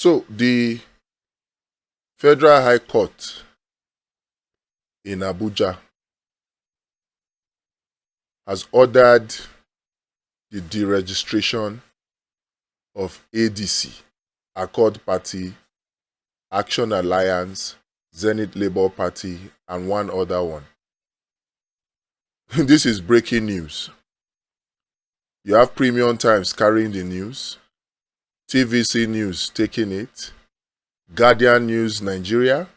So the Federal High Court in Abuja has ordered the deregistration of ADC, Accord Party, Action Alliance, Zenith Labour Party, and one other one. This is breaking news. You have Premium Times carrying the news, TVC News taking it, Guardian News Nigeria,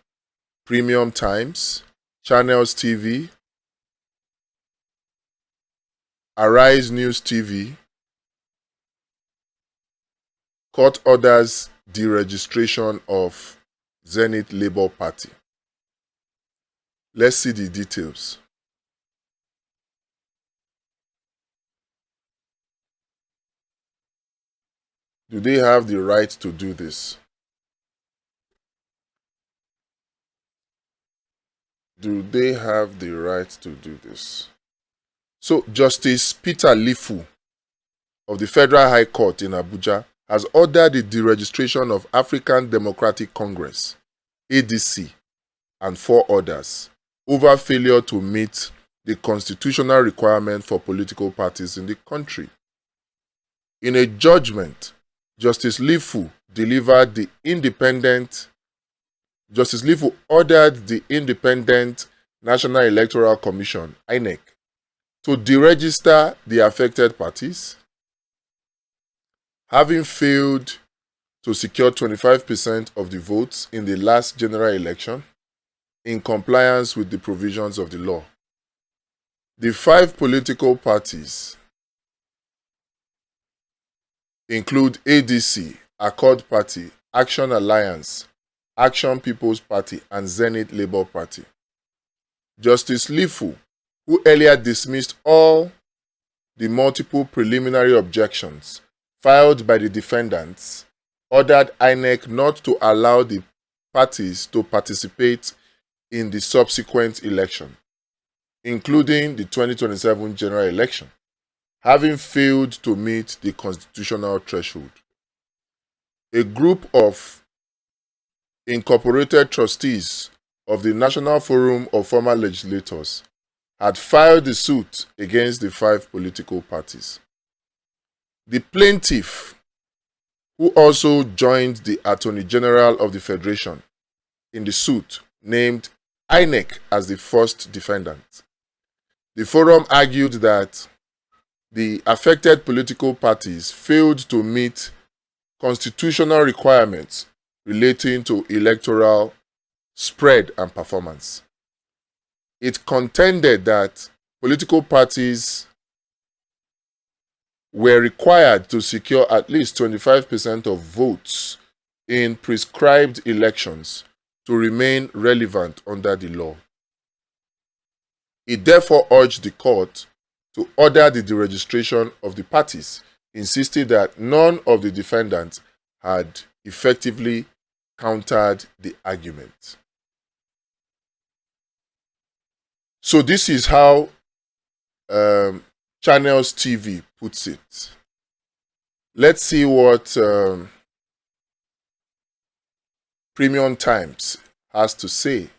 Premium Times, Channels TV, Arise News TV, court orders deregistration of Zenith Labour Party. Let's see the details. Do they have the right to do this? Do they have the right to do this? So, Justice Peter Lifu of the Federal High Court in Abuja has ordered the deregistration of African Democratic Congress, ADC, and 4 others over failure to meet the constitutional requirement for political parties in the country. In a judgment, Justice Lifu ordered the Independent National Electoral Commission, INEC, to deregister the affected parties, having failed to secure 25% of the votes in the last general election in compliance with the provisions of the law. The 5 political parties include ADC, Accord Party, Action Alliance, Action People's Party, and Zenith Labour Party. Justice Lifu, who earlier dismissed all the multiple preliminary objections filed by the defendants, ordered INEC not to allow the parties to participate in the subsequent election, including the 2027 general election, having failed to meet the constitutional threshold. A group of incorporated trustees of the National Forum of Former Legislators had filed the suit against the 5 political parties. The plaintiff, who also joined the Attorney General of the Federation in the suit, named INEC as the first defendant. The forum argued that the affected political parties failed to meet constitutional requirements relating to electoral spread and performance. It contended that political parties were required to secure at least 25% of votes in prescribed elections to remain relevant under the law. It therefore urged the court to order the deregistration of the parties, insisting that none of the defendants had effectively countered the argument. So this is how Channels TV puts it. Let's see what Premium Times has to say.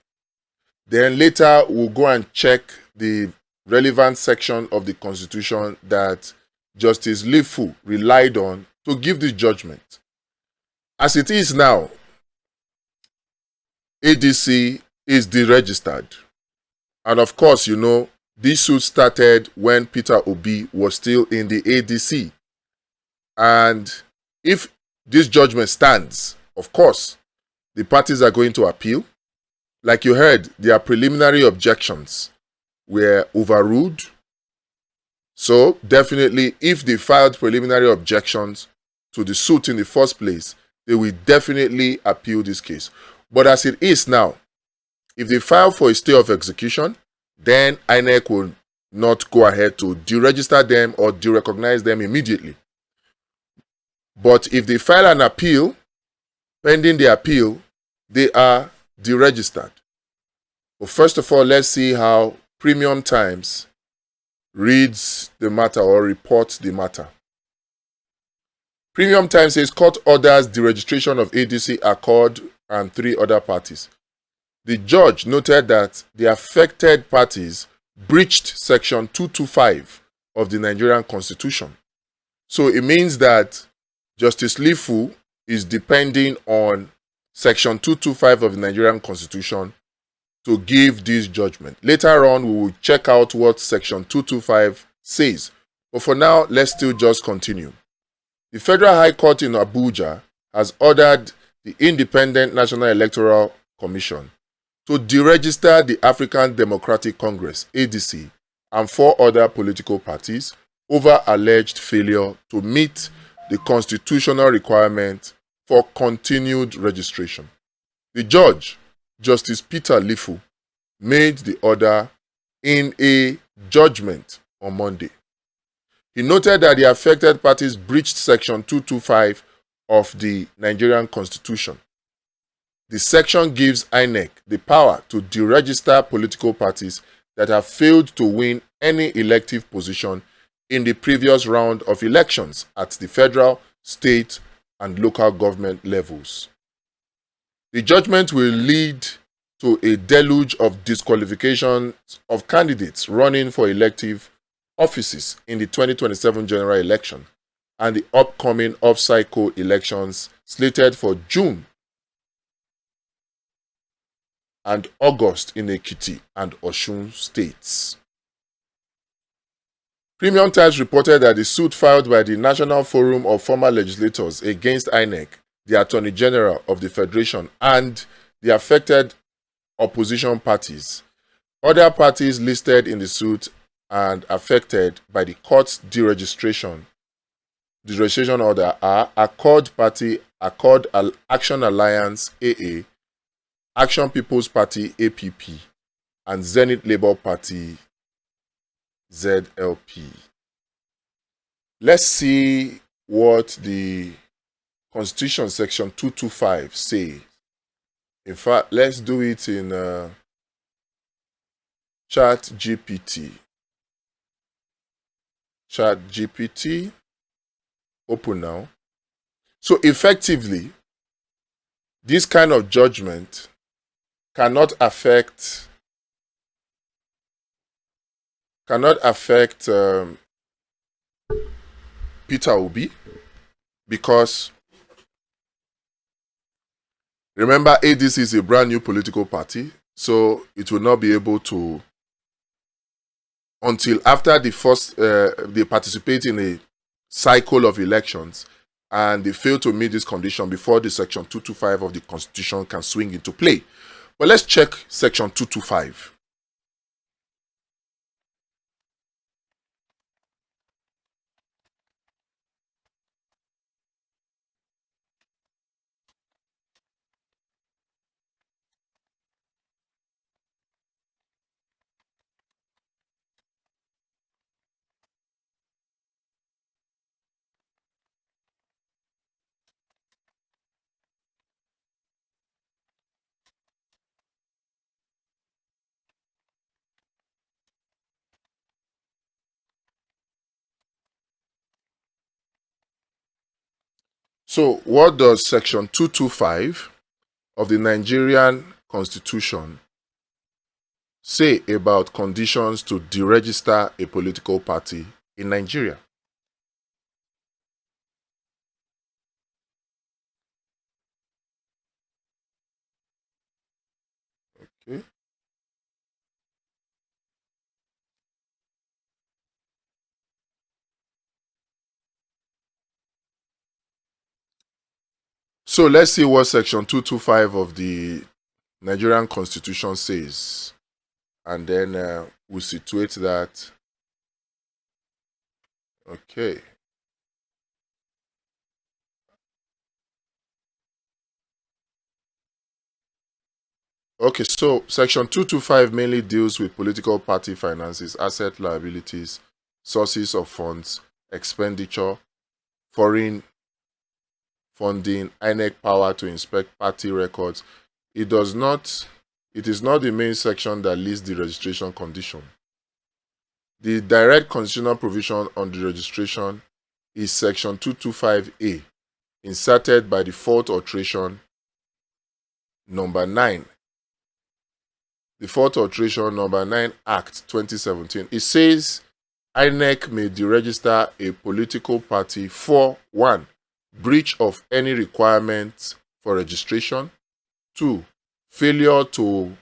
Then later we'll go and check the relevant section of the Constitution that Justice Lifu relied on to give the judgment. As it is now, ADC is deregistered. And of course, you know, this suit started when Peter Obi was still in the ADC. And if this judgment stands, of course, the parties are going to appeal. Like you heard, their preliminary objections were overruled. So definitely, if they filed preliminary objections to the suit in the first place, they will definitely appeal this case. But as it is now, if they file for a stay of execution, then INEC will not go ahead to deregister them or derecognize them immediately. But if they file an appeal, pending the appeal, they are deregistered. But first of all, let's see how Premium Times reads the matter or reports the matter. Premium Times says court orders the registration of ADC, Accord, and 3 other parties. The judge noted that the affected parties breached Section 225 of the Nigerian Constitution. So it means that Justice Lifu is depending on Section 225 of the Nigerian Constitution to give this judgment. Later on, we will check out what Section 225 says. But for now, let's still just continue. The Federal High Court in Abuja has ordered the Independent National Electoral Commission to deregister the African Democratic Congress, ADC, and 4 other political parties over alleged failure to meet the constitutional requirement for continued registration. The judge, Justice Peter Lifu, made the order in a judgment on Monday. He noted that the affected parties breached Section 225 of the Nigerian Constitution. The section gives INEC the power to deregister political parties that have failed to win any elective position in the previous round of elections at the federal, state, and local government levels. The judgment will lead to a deluge of disqualifications of candidates running for elective offices in the 2027 general election and the upcoming off-cycle elections slated for June and August in Ekiti and Osun states. Premium Times reported that the suit filed by the National Forum of Former Legislators against INEC, the Attorney General of the Federation, and the affected opposition parties. Other parties listed in the suit and affected by the court's deregistration order are Accord Party, Accord Action Alliance, AA, Action People's Party, APP, and Zenith Labour Party, ZLP. Let's see what the Constitution Section 225 says. In fact, let's do it in ChatGPT. ChatGPT, open now. So effectively, this kind of judgment cannot affect Peter Obi, because remember, ADC is a brand new political party, so it will not be able to, until after the first, they participate in a cycle of elections and they fail to meet this condition before the Section 225 of the Constitution can swing into play. But let's check Section 225. So what does Section 225 of the Nigerian Constitution say about conditions to deregister a political party in Nigeria? Okay. So let's see what Section 225 of the Nigerian Constitution says, and then we'll situate that. Okay. Okay, so Section 225 mainly deals with political party finances, asset liabilities, sources of funds, expenditure, foreign funding, INEC power to inspect party records. It is not the main section that lists the registration condition. The direct constitutional provision on the registration is Section 225A, inserted by the 4th alteration number 9. The 4th alteration number 9 Act 2017. It says INEC may deregister a political party for 1. Breach of any requirement for registration. 2. Failure to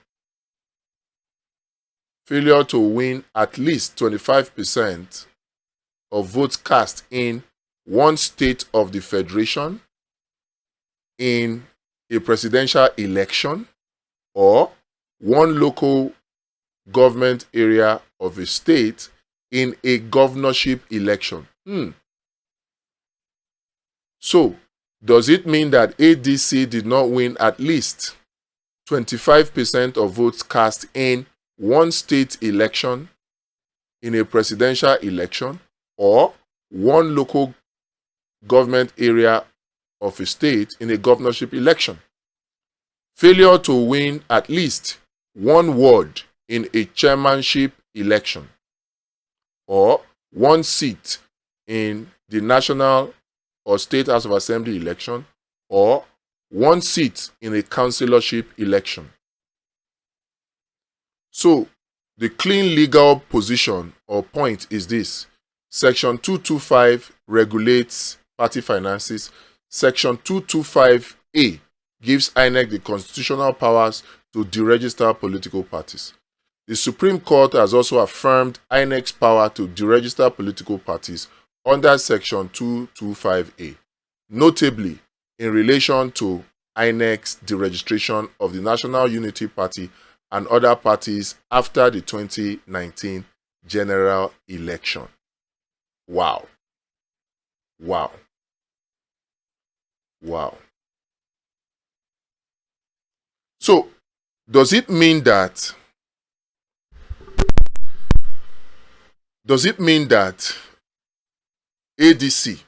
win at least 25% of votes cast in one state of the federation in a presidential election or one local government area of a state in a governorship election. So, does it mean that ADC did not win at least 25% of votes cast in one state election in a presidential election or one local government area of a state in a governorship election? Failure to win at least one ward in a chairmanship election or one seat in the national or state House of Assembly election or one seat in a councillorship election. So, the clean legal position or point is this. Section 225 regulates party finances. Section 225A gives INEC the constitutional powers to deregister political parties. The Supreme Court has also affirmed INEC's power to deregister political parties under Section 225A, notably in relation to INEC's deregistration of the National Unity Party and other parties after the 2019 general election. Wow. Wow. Wow. So, does it mean that ADC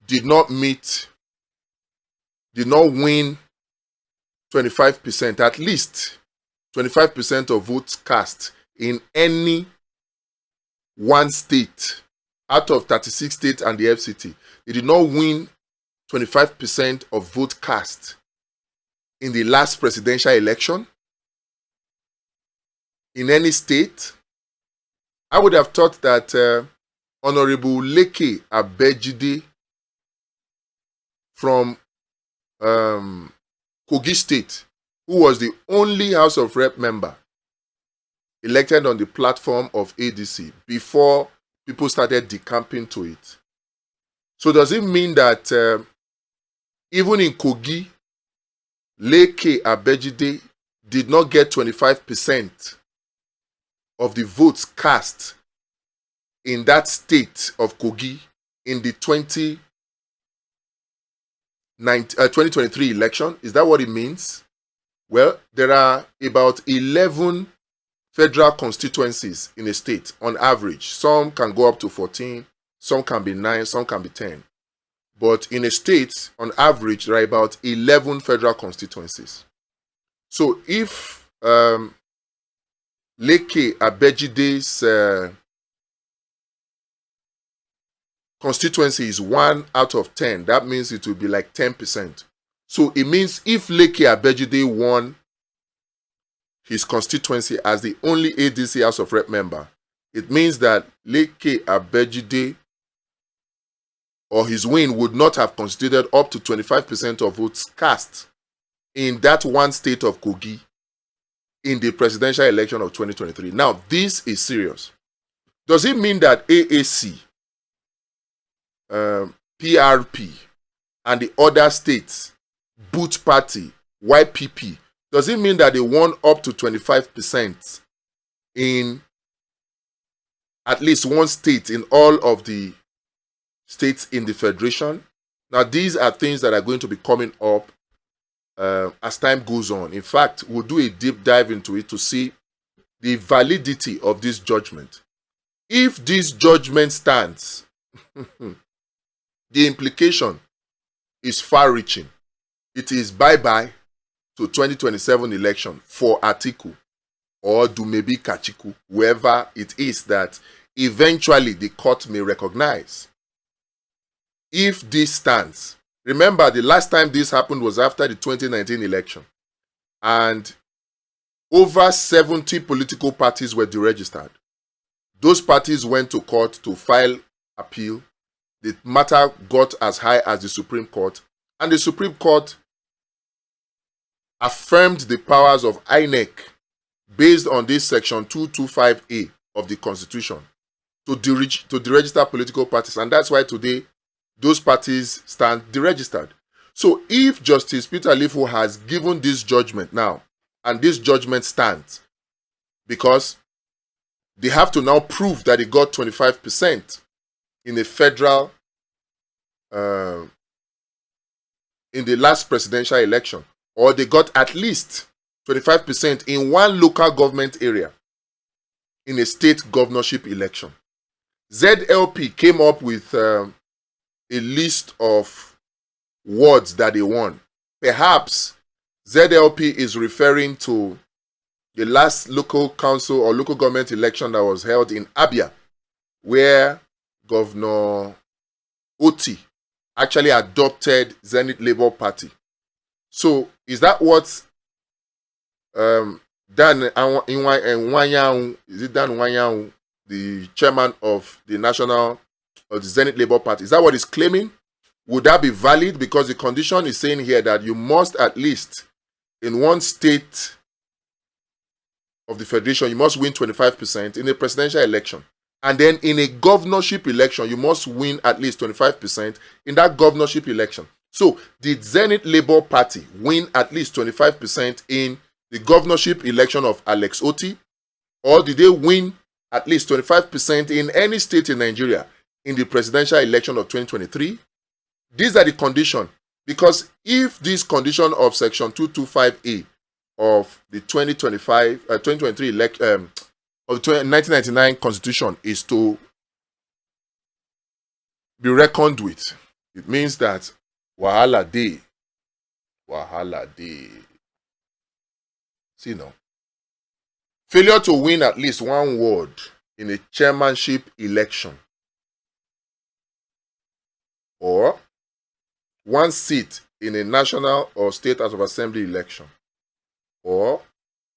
did not win 25%, at least 25% of votes cast in any one state out of 36 states and the FCT? They did not win 25% of vote cast in the last presidential election in any state? I would have thought that Honorable Leke Abejide from Kogi State, who was the only House of Rep member elected on the platform of ADC before people started decamping to it. So does it mean that even in Kogi, Leke Abejide did not get 25% of the votes cast in that state of Kogi in the 2023 election? Is that what it means? Well, there are about 11 federal constituencies in a state on average. Some can go up to 14, some can be 9, some can be 10. But in a state, on average, there are about 11 federal constituencies. So if Leke Abejide's constituency is 1 out of 10, that means it will be like 10%. So it means if Leke Abejide won his constituency as the only ADC House of Rep member, it means that Leke Abejide or his win would not have constituted up to 25% of votes cast in that one state of Kogi in the presidential election of 2023. Now, this is serious. Does it mean that AAC, PRP, and the other states, Boot Party, YPP, does it mean that they won up to 25% in at least one state in all of the states in the federation? Now, these are things that are going to be coming up as time goes on. In fact, we'll do a deep dive into it to see the validity of this judgment. If this judgment stands, the implication is far-reaching. It is bye-bye to 2027 election for Atiku or Dumebi Kachiku, whoever it is that eventually the court may recognize. if this stands. Remember, the last time this happened was after the 2019 election. And over 70 political parties were deregistered. Those parties went to court to file appeal. The matter got as high as the Supreme Court. And the Supreme Court affirmed the powers of INEC based on this section 225A of the Constitution to deregister political parties. And that's why today those parties stand deregistered. So if Justice Peter Lifu has given this judgment now, and this judgment stands, because they have to now prove that they got 25% in a federal, in the last presidential election, or they got at least 25% in one local government area in a state governorship election. ZLP came up with a list of wards that they won. Perhaps ZLP is referring to the last local council or local government election that was held in Abia, where Governor Oti actually adopted Zenith Labour Party. So is that what Dan Nwanyang, is it Dan Nwanyang, the chairman of the Zenith Labour Party, is that what he's claiming? Would that be valid? Because the condition is saying here that you must at least in one state of the federation, you must win 25% in a presidential election. And then in a governorship election, you must win at least 25% in that governorship election. So did Zenith Labour Party win at least 25% in the governorship election of Alex Oti? Or did they win at least 25% in any state in Nigeria in the presidential election of 2023? These are the conditions. Because if this condition of section 225A of the 2023 of the 1999 constitution is to be reckoned with, it means that wahala dey. See now, failure to win at least one ward in a chairmanship election or one seat in a national or state House of Assembly election, or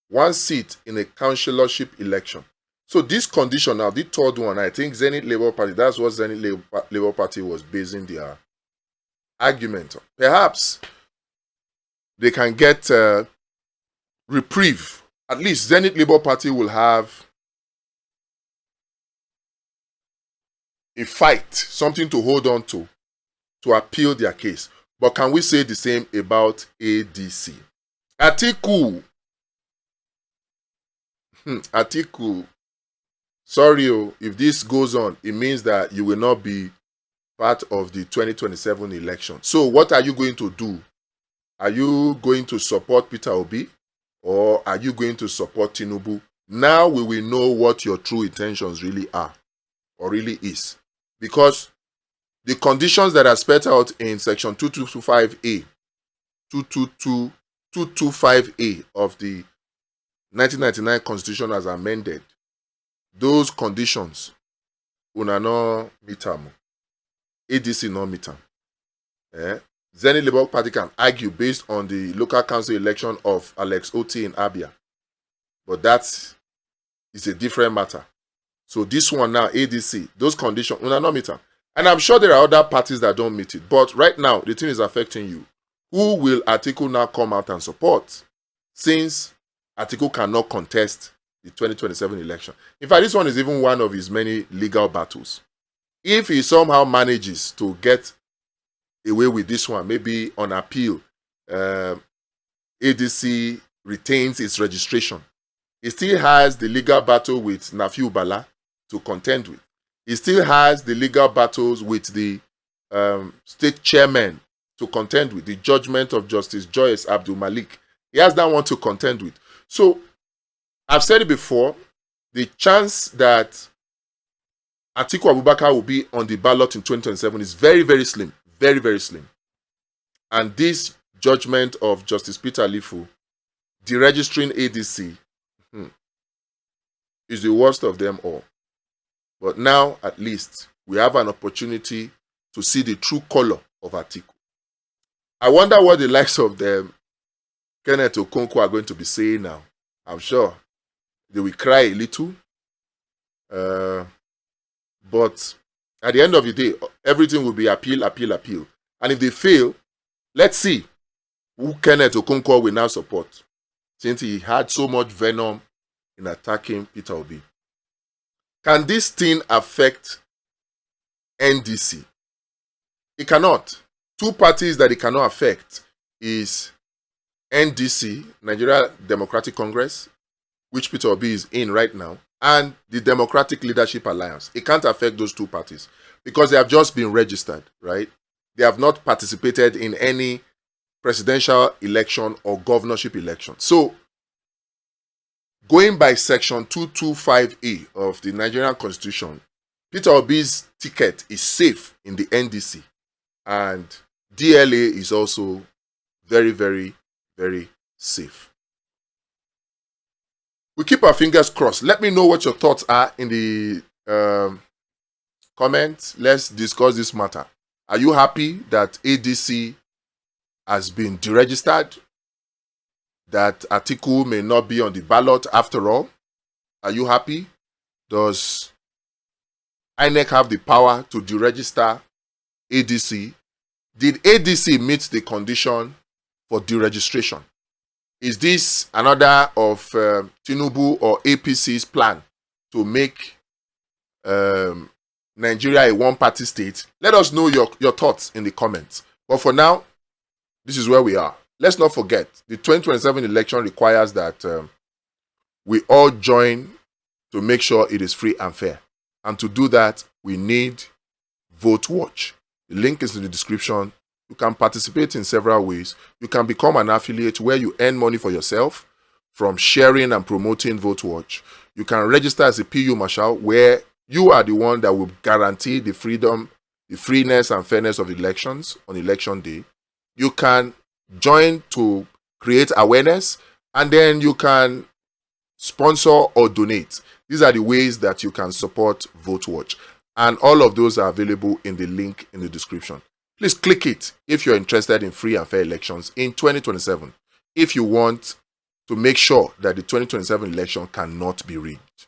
one seat in a councillorship election. So this condition now, the third one, I think Zenith Labour Party, that's what Zenith Labour Party was basing their argument on. Perhaps they can get reprieve. At least Zenith Labour Party will have a fight, something to hold on to appeal their case. But can we say the same about ADC? Atiku. Atiku. Sorry, if this goes on, it means that you will not be part of the 2027 election. So what are you going to do? Are you going to support Peter Obi? Or are you going to support Tinubu? Now we will know what your true intentions really are, or really is. Because the conditions that are spelled out in section 2225A, 225A of the 1999 Constitution as amended, those conditions, una no meet them. ADC no meet them. Zenith Labour Party can argue based on the local council election of Alex Oti in Abia. But that is a different matter. So this one now, ADC, those conditions, una no meet them. And I'm sure there are other parties that don't meet it. But right now, the thing is affecting you. Who will Atiku now come out and support? Since Atiku cannot contest the 2027 election. In fact, this one is even one of his many legal battles. If he somehow manages to get away with this one, maybe on appeal, ADC retains its registration. He still has the legal battle with Nafiu Bala to contend with. He still has the legal battles with the state chairman to contend with, the judgment of Justice Joyce Abdul Malik. He has that one to contend with. So, I've said it before, the chance that Atiku Abubakar will be on the ballot in 2027 is very, very slim. Very, very slim. And this judgment of Justice Peter Lifu, deregistering ADC, is the worst of them all. But now, at least, we have an opportunity to see the true color of Atiku. I wonder what the likes of them, Kenneth Okonkwo, are going to be saying now. I'm sure they will cry a little. But at the end of the day, everything will be appeal, appeal, appeal. And if they fail, let's see who Kenneth Okonkwo will now support, since he had so much venom in attacking Peter Obi. Can this thing affect NDC? It cannot. Two parties that it cannot affect is NDC, Nigeria Democratic Congress, which Peter Obi is in right now, and the Democratic Leadership Alliance. It can't affect those two parties because they have just been registered, right? They have not participated in any presidential election or governorship election. So, going by section 225A of the Nigerian Constitution, Peter Obi's ticket is safe in the NDC, and DLA is also very, very, very safe. We keep our fingers crossed. Let me know what your thoughts are in the comments. Let's discuss this matter. Are you happy that ADC has been deregistered? That Atiku may not be on the ballot after all? Are you happy? Does INEC have the power to deregister ADC? Did ADC meet the condition for deregistration? Is this another of Tinubu or APC's plan to make Nigeria a one-party state? Let us know your thoughts in the comments. But for now, this is where we are. Let's not forget, the 2027 election requires that we all join to make sure it is free and fair. And to do that, we need VoteWatch. The link is in the description. You can participate in several ways. You can become an affiliate where you earn money for yourself from sharing and promoting VoteWatch. You can register as a PU Marshal where you are the one that will guarantee the freedom, the freeness and fairness of elections on election day. You can join to create awareness, and then you can sponsor or donate. These are the ways that you can support VoteWatch. And all of those are available in the link in the description. Please click it if you're interested in free and fair elections in 2027. If you want to make sure that the 2027 election cannot be rigged.